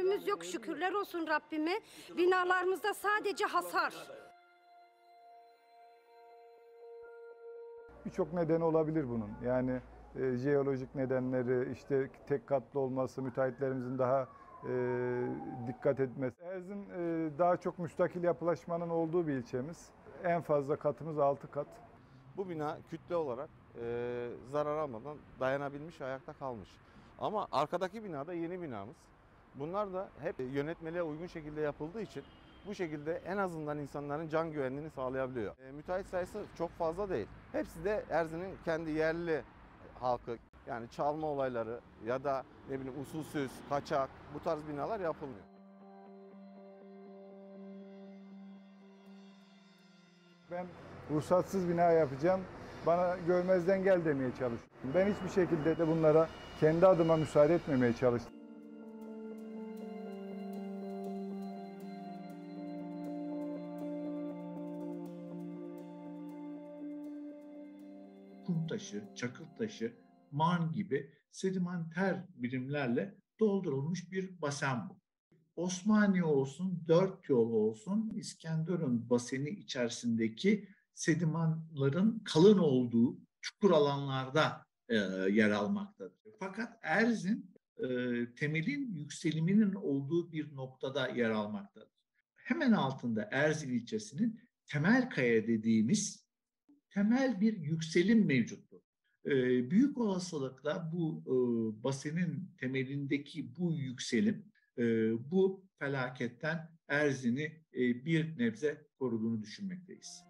ölümümüz yok, şükürler olsun Rabbime. Binalarımızda sadece hasar. Birçok nedeni olabilir bunun. Yani jeolojik nedenleri, işte tek katlı olması, müteahhitlerimizin daha dikkat etmesi. Erzin daha çok müstakil yapılaşmanın olduğu bir ilçemiz. En fazla katımız 6 kat. Bu bina kütle olarak zarar almadan dayanabilmiş, ayakta kalmış. Ama arkadaki binada yeni binamız. Bunlar da hep yönetmeliğe uygun şekilde yapıldığı için bu şekilde en azından insanların can güvenliğini sağlayabiliyor. Müteahhit sayısı çok fazla değil. Hepsi de Erzin'in kendi yerli halkı. Yani çalma olayları ya da ne bileyim usulsüz, kaçak bu tarz binalar yapılmıyor. Ben ruhsatsız bina yapacağım, bana görmezden gel demeye çalışıyorum. Ben hiçbir şekilde de bunlara kendi adıma müsaade etmemeye çalıştım. Kum taşı, çakıl taşı, marn gibi sedimenter birimlerle doldurulmuş bir basen bu. Osmaniye olsun, Dört Yol olsun, İskenderun baseni içerisindeki sedimanların kalın olduğu çukur alanlarda yer almaktadır. Fakat Erzin temelin yükseliminin olduğu bir noktada yer almaktadır. Hemen altında Erzin ilçesinin Temelkaya dediğimiz temel bir yükselim mevcuttur. Büyük olasılıkla bu basenin temelindeki bu yükselim bu felaketten Erzin'i bir nebze koruduğunu düşünmekteyiz.